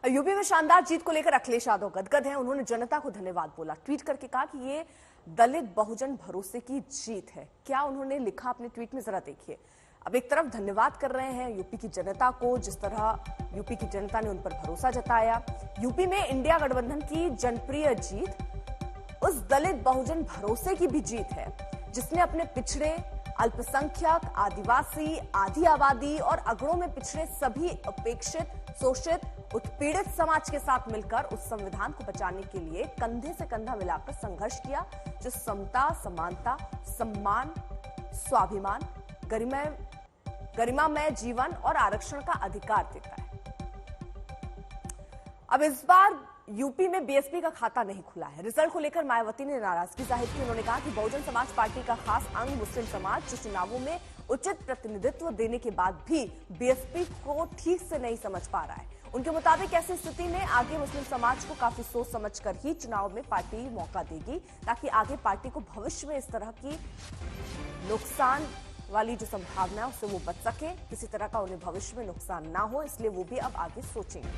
UP में शानदार जीत को लेकर अखिलेश यादव गदगद हैं। उन्होंने जनता को धन्यवाद बोला, ट्वीट करके कहा कि ये दलित बहुजन भरोसे की जीत है। क्या उन्होंने लिखा अपने ट्वीट में, जरा देखिए। अब एक तरफ धन्यवाद कर रहे हैं यूपी की जनता को, जिस तरह यूपी की जनता ने उन पर भरोसा जताया। यूपी में इंडिया गठबंधन की जनप्रिय जीत उस दलित बहुजन भरोसे की भी जीत है जिसने अपने पिछड़े, अल्पसंख्यक, आदिवासी, आधी आबादी और अगड़ों में पिछड़े सभी उपेक्षित, शोषित, उत्पीड़ित समाज के साथ मिलकर उस संविधान को बचाने के लिए कंधे से कंधा मिलाकर संघर्ष किया, जो समता, समानता, सम्मान, स्वाभिमान, गरिमामय जीवन और आरक्षण का अधिकार देता है। अब इस बार यूपी में बीएसपी का खाता नहीं खुला है। रिजल्ट को लेकर मायावती ने नाराजगी जाहिर की। उन्होंने कहा कि बहुजन समाज पार्टी का खास अंग मुस्लिम समाज, जो चुनावों में उचित प्रतिनिधित्व देने के बाद भी बीएसपी को ठीक से नहीं समझ पा रहा है। उनके मुताबिक ऐसी स्थिति में आगे मुस्लिम समाज को काफी सोच समझकर ही चुनाव में पार्टी मौका देगी, ताकि आगे पार्टी को भविष्य में इस तरह की नुकसान वाली जो संभावना है उससे वो बच सके, किसी तरह का उन्हें भविष्य में नुकसान ना हो, इसलिए वो भी अब आगे सोचेंगे।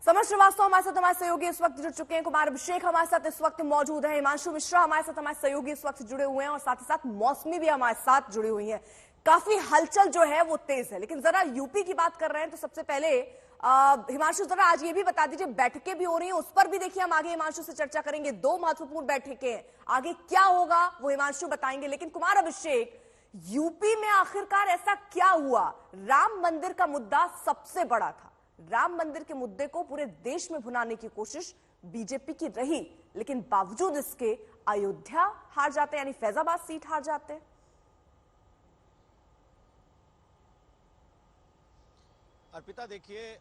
समर श्रीवास्तव हमारे साथ हमारे सहयोगी इस वक्त जुड़ चुके हैं। कुमार अभिषेक हमारे साथ इस वक्त मौजूद है। हिमांशु मिश्रा हमारे साथ हमारे सहयोगी इस वक्त जुड़े हुए हैं और साथ ही साथ मौसमी भी हमारे साथ जुड़ी हुई है। काफी हलचल जो है वो तेज है, लेकिन जरा यूपी की बात कर रहे हैं तो सबसे पहले हिमांशु जरा आज ये भी बता दीजिए, बैठकें भी हो रही हैं, उस पर भी देखिए हम आगे हिमांशु से चर्चा करेंगे। 2 महत्वपूर्ण बैठकें हैं, आगे क्या होगा वो हिमांशु बताएंगे। लेकिन कुमार अभिषेक, यूपी में आखिरकार ऐसा क्या हुआ? राम मंदिर का मुद्दा सबसे बड़ा था। राम मंदिर के मुद्दे को पूरे देश में भुनाने की कोशिश बीजेपी की रही, लेकिन बावजूद इसके अयोध्या हार जाते हैं, यानी फैजाबाद सीट हार जाते हैं। अर्पिता देखिए,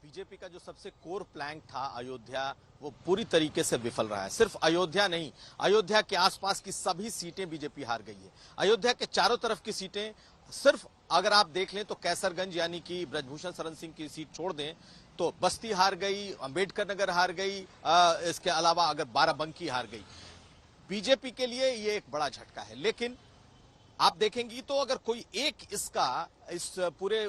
बीजेपी का जो सबसे कोर प्लान था अयोध्या, वो पूरी तरीके से विफल रहा है। सिर्फ अयोध्या नहीं, अयोध्या के आसपास की सभी सीटें बीजेपी हार गई है। अयोध्या के चारों तरफ की सीटें, सिर्फ अगर आप देख लें तो कैसरगंज यानी कि ब्रजभूषण शरण सिंह की सीट छोड़ दें तो बस्ती हार गई, अंबेडकर नगर हार गई, इसके अलावा अगर बाराबंकी हार गई। बीजेपी के लिए ये एक बड़ा झटका है। लेकिन आप देखेंगी तो अगर कोई एक इस पूरे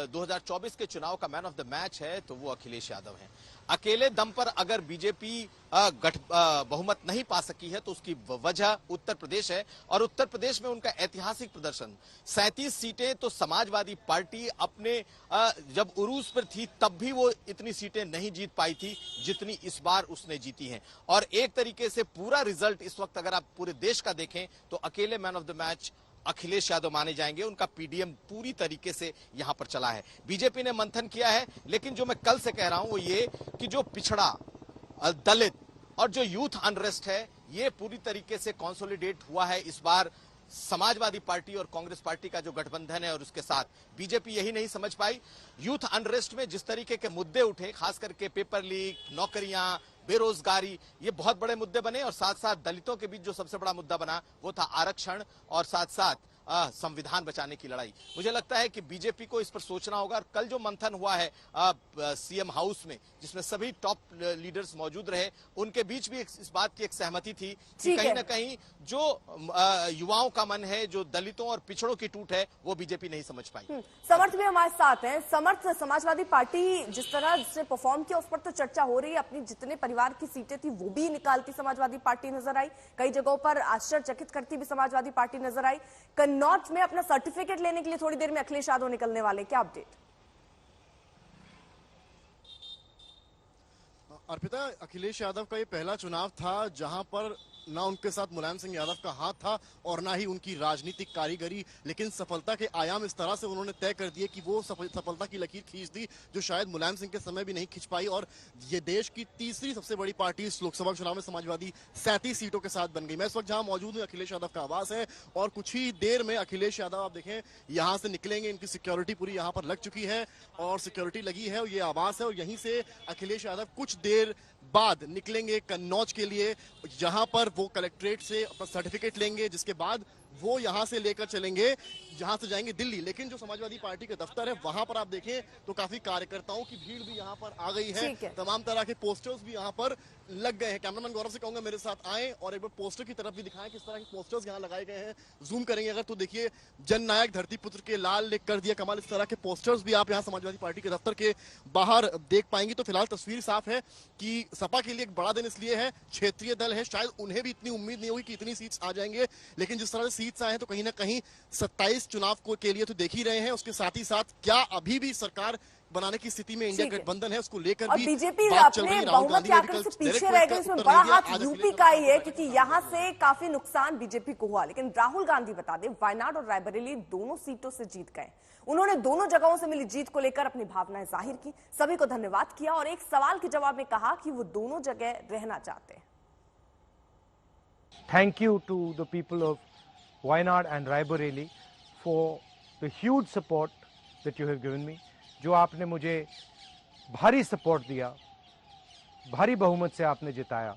2024 के चुनाव का मैन ऑफ द मैच है तो वो अखिलेश यादव हैं। अकेले दम पर अगर बीजेपी बहुमत नहीं पा सकी है तो उसकी वजह उत्तर प्रदेश है, और उत्तर प्रदेश में उनका ऐतिहासिक प्रदर्शन। 37 सीटें तो समाजवादी पार्टी अपने जब उरूज पर थी तब भी वो इतनी सीटें नहीं जीत पाई थी जितनी इस बार उसने जीती हैं। और एक तरीके से पूरा रिजल्ट इस वक्त अगर आप पूरे देश का देखें तो अकेले man of the match Akhilesh Yadav माने जाएंगे। उनका पीडीएम पूरी तरीके से यहां पर चला है। बीजेपी ने मंथन किया है, लेकिन जो मैं कल से कह रहा हूं वो ये कि जो पिछड़ा, दलित और जो यूथ अनरेस्ट है, ये पूरी तरीके से कंसोलिडेट हुआ है इस बार समाजवादी पार्टी और कांग्रेस पार्टी का जो गठबंधन है, और उसके साथ बीजेपी यही नहीं समझ पाई। यूथ अनरेस्ट में जिस तरीके के मुद्दे उठे, खास करके पेपर लीक, नौकरियां, बेरोजगारी, ये बहुत बड़े मुद्दे बने, और साथ साथ दलितों के बीच जो सबसे बड़ा मुद्दा बना वो था आरक्षण, और साथ साथ संविधान बचाने की लड़ाई। मुझे लगता है कि बीजेपी को इस पर सोचना होगा। और कल जो मंथन हुआ है सीएम हाउस में, जिसमें सभी टॉप लीडर्स मौजूद रहे, उनके बीच भी इस बात की एक सहमति थी कि कहीं ना कहीं जो युवाओं का मन है, जो दलितों और पिछड़ों की टूट है, वो बीजेपी नहीं समझ पाई। समर्थ भी हमारे साथ हैं। समर्थ, समाजवादी पार्टी जिस तरह जिसने परफॉर्म किया उस पर तो चर्चा हो रही है। अपनी जितने परिवार की सीटें थी वो भी निकालती समाजवादी पार्टी नजर आई, कई जगहों पर आश्चर्यचकित करती भी समाजवादी पार्टी नजर आई। कन्नौज में अपना सर्टिफिकेट लेने के लिए थोड़ी देर में अखिलेश यादव निकलने वाले, क्या अपडेट? अर्पिता, अखिलेश यादव का ये पहला चुनाव था जहां पर ना उनके साथ मुलायम सिंह यादव का हाथ था और ना ही उनकी राजनीतिक कारीगरी, लेकिन सफलता के आयाम इस तरह से उन्होंने तय कर दिए कि वो सफलता की लकीर खींच दी जो शायद मुलायम सिंह के समय भी नहीं खींच पाई। और ये देश की तीसरी सबसे बड़ी पार्टी इस लोकसभा चुनाव में समाजवादी 37 सीटों के साथ बन गई। मैं इस वक्त जहां मौजूद हूं, अखिलेश यादव का आवास है, और कुछ ही देर में अखिलेश यादव आप देखें यहां से निकलेंगे। इनकी सिक्योरिटी पूरी यहां पर लग चुकी है और सिक्योरिटी लगी है, और ये आवास है, और यहीं से अखिलेश यादव कुछ देर बाद निकलेंगे कन्नौज के लिए, जहां पर वो कलेक्ट्रेट से अपना सर्टिफिकेट लेंगे, जिसके बाद वो यहां से लेकर चलेंगे, जहां से जाएंगे दिल्ली। लेकिन जो समाजवादी पार्टी के दफ्तर है वहां पर आप देखें तो काफी कार्यकर्ताओं की भीड़ भी यहां पर आ गई है। तमाम तरह के पोस्टर्स भी यहां पर लग गए हैं। कैमरामैन गौरव से कहूंगा मेरे साथ आए और एक बार पोस्टर की तरफ भी दिखाएं किस तरह के पोस्टर्स यहां लगाए गए हैं। जूम करेंगे अगर तो देखिए, जननायक धरतीपुत्र के लाल लिख कर दिया कमाल, इस तरह के पोस्टर्स भी आप यहां समाजवादी पार्टी के दफ्तर के बाहर देख पाएंगे। तो फिलहाल तस्वीर साफ है कि सपा के लिए एक बड़ा दिन इसलिए है, क्षेत्रीय दल है, शायद उन्हें भी इतनी उम्मीद नहीं हुई कि इतनी सीट्स आ जाएंगे, लेकिन जिस तरह से सीट्स आए हैं तो कहीं ना कहीं 27 चुनाव के लिए तो देख ही रहे हैं। उसके साथ ही साथ क्या अभी भी सरकार बनाने की स्थिति में इंडिया गठबंधन है, उसको लेकर भी बीजेपी बात चल रही अपने है। राहुल बहुमत गांधी के आंकड़े से पीछे रह गई, इसमें बड़ा हाथ यूपी का ही है, क्योंकि यहां से काफी नुकसान बीजेपी को हुआ। लेकिन राहुल गांधी बता दें, वायनाड और रायबरेली दोनों सीटों से जीत गए। उन्होंने दोनों जगहों से मिली जीत को लेकर अपनी भावनाएं जाहिर की, सभी को धन्यवाद किया और एक सवाल के जवाब में कहा कि वो दोनों जगह रहना चाहते हैं। Thank you to the people of Wayanad and Raebareli for the huge support that you have given me. जो आपने मुझे भारी सपोर्ट दिया, भारी बहुमत से आपने जिताया,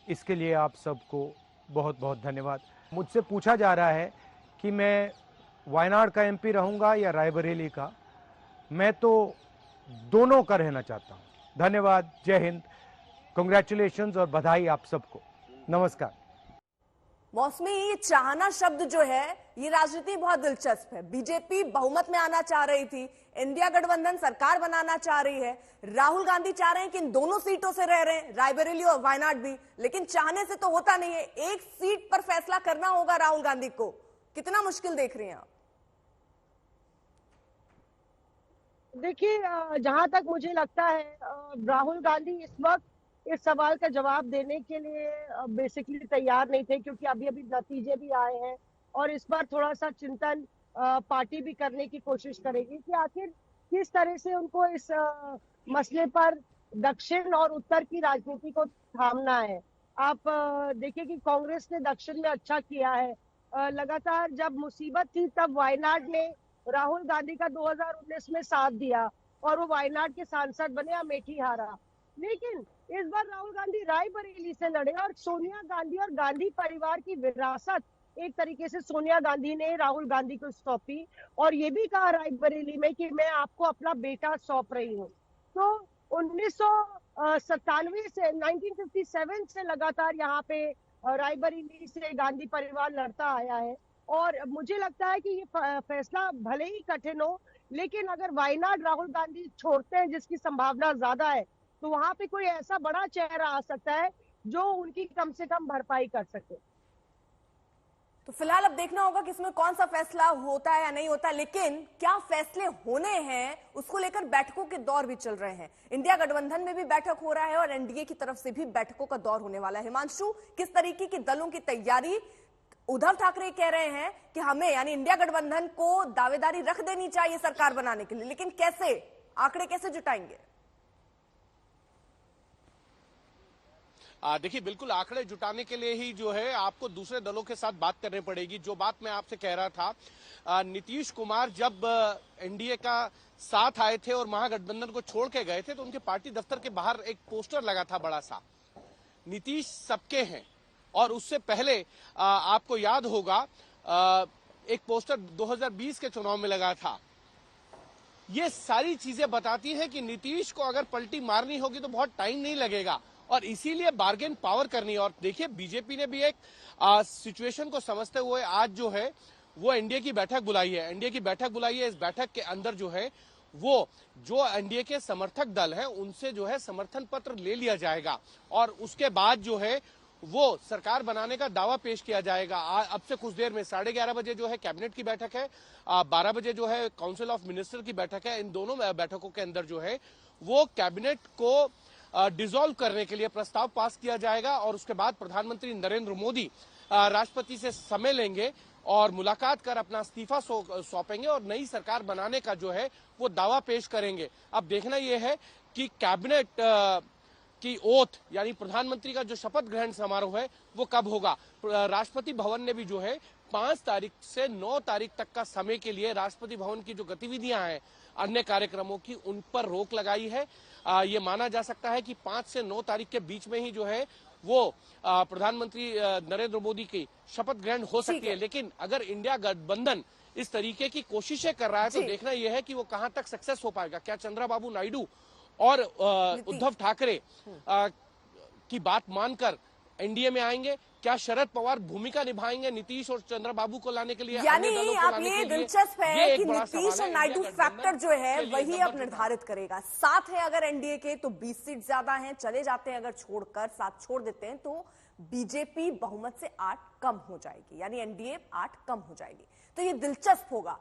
इसके लिए आप सबको बहुत बहुत धन्यवाद। मुझसे पूछा जा रहा है कि मैं वायनाड का एमपी रहूंगा या रायबरेली का। मैं तो दोनों का रहना चाहता हूं। धन्यवाद, जय हिंद, कांग्रेचुलेशंस और बधाई आप सबको। नमस्कार। मौसमी, ये चाहना शब्द जो है, ये राजनीति बहुत दिलचस्प है। बीजेपी बहुमत में आना चाह रही थी, इंडिया गठबंधन सरकार बनाना चाह रही है, राहुल गांधी चाह रहे हैं कि इन दोनों सीटों से रह रहे हैं, रायबरेली और वायनाड भी। लेकिन चाहने से तो होता नहीं है, एक सीट पर फैसला करना होगा राहुल गांधी को। कितना मुश्किल देख रही हैं आप? देखिए, जहां तक मुझे लगता है, राहुल गांधी इस वक्त इस सवाल का जवाब देने के लिए बेसिकली तैयार नहीं थे, क्योंकि अभी अभी नतीजे भी आए हैं और इस बार थोड़ा सा चिंतन पार्टी भी करने की कोशिश करेगी कि आखिर किस तरह से उनको इस मसले पर दक्षिण और उत्तर की राजनीति को थामना है। आप देखिए कि कांग्रेस ने दक्षिण में अच्छा किया है। लगातार जब मुसीबत थी तब वायनाड ने राहुल गांधी का 2019 में साथ दिया और वो वायनाड के सांसद बने, अमेठी हारा। लेकिन इस बार राहुल गांधी रायबरेली से लड़े और सोनिया गांधी और गांधी परिवार की विरासत एक तरीके से सोनिया गांधी ने राहुल गांधी को सौंपी और ये भी कहा रायबरेली में कि मैं आपको अपना बेटा सौंप रही हूँ। तो 1997 से 1957 से लगातार यहाँ पे रायबरेली से गांधी परिवार लड़ता आया है और मुझे लगता है कि ये फैसला भले ही कठिन हो, लेकिन अगर वायनाड राहुल गांधी छोड़ते हैं, जिसकी संभावना ज्यादा है, तो वहां पे कोई ऐसा बड़ा चेहरा आ सकता है जो उनकी कम से कम भरपाई कर सके। तो फिलहाल अब देखना होगा कि इसमें कौन सा फैसला होता है या नहीं होता। लेकिन क्या फैसले होने हैं, उसको लेकर बैठकों के दौर भी चल रहे हैं। इंडिया गठबंधन में भी बैठक हो रहा है और एनडीए की तरफ से भी बैठकों का दौर होने वाला है। हिमांशु, किस तरीके की दलों की तैयारी? उद्धव ठाकरे कह रहे हैं कि हमें यानी इंडिया गठबंधन को दावेदारी रख देनी चाहिए सरकार बनाने के लिए, लेकिन कैसे, आंकड़े कैसे जुटाएंगे? देखिए, बिल्कुल आंकड़े जुटाने के लिए ही जो है आपको दूसरे दलों के साथ बात करनी पड़ेगी। जो बात मैं आपसे कह रहा था, नीतीश कुमार जब एनडीए का साथ आए थे और महागठबंधन को छोड़ के गए थे तो उनके पार्टी दफ्तर के बाहर एक पोस्टर लगा था बड़ा सा, नीतीश सबके हैं। और उससे पहले आपको याद होगा एक पोस्टर 2020 के चुनाव में लगा था। ये सारी चीजें बताती हैं कि नीतीश को अगर पलटी मारनी होगी तो बहुत टाइम नहीं लगेगा और इसीलिए बार्गेन पावर करनी है। और देखिए, बीजेपी ने भी एक सिचुएशन को समझते हुए आज जो है वो एनडीए की बैठक बुलाई है। एनडीए की बैठक बुलाई है। इस बैठक के अंदर जो है वो जो एनडीए के समर्थक दल हैं उनसे जो है समर्थन पत्र ले लिया जाएगा और उसके बाद जो है वो सरकार बनाने का दावा पेश किया जाएगा। अब से कुछ देर में 11:30 बजे जो है कैबिनेट की बैठक है, 12 बजे जो है काउंसिल ऑफ मिनिस्टर की बैठक है। इन दोनों बैठकों के अंदर जो है वो कैबिनेट को डिसॉल्व करने के लिए प्रस्ताव पास किया जाएगा और उसके बाद प्रधानमंत्री नरेंद्र मोदी राष्ट्रपति से समय लेंगे और मुलाकात कर अपना इस्तीफा सौंपेंगे और नई सरकार बनाने का जो है वो दावा पेश करेंगे। अब देखना यह है कि कैबिनेट की ओथ यानी प्रधानमंत्री का जो शपथ ग्रहण समारोह है वो कब होगा। राष्ट्रपति भवन ने भी जो है 5 तारीख से 9 तारीख तक का समय के लिए राष्ट्रपति भवन की जो गतिविधियां हैं अन्य कार्यक्रमों की, उन पर रोक लगाई है। ये माना जा सकता है कि 5 से 9 तारीख के बीच में ही जो है वो प्रधानमंत्री नरेंद्र मोदी की शपथ ग्रहण हो सकती है। लेकिन अगर इंडिया गठबंधन इस तरीके की कोशिशें कर रहा है तो देखना यह है कि वो कहां तक सक्सेस हो पाएगा। क्या चंद्रबाबू नायडू और उद्धव ठाकरे की बात मानकर एनडीए में आएंगे? क्या शरद पवार भूमिका निभाएंगे नीतीश और चंद्रबाबू को लाने के लिए? यानी आप ये दिलचस्प है कि नीतीश और नायडू फैक्टर जो है वही अब निर्धारित करेगा। साथ है अगर एनडीए के तो 20 सीट ज्यादा हैं, चले जाते हैं अगर छोड़कर, साथ छोड़ देते हैं तो बीजेपी बहुमत से 8 कम हो जाएगी, यानी एनडीए 8 कम हो जाएगी। तो ये दिलचस्प होगा।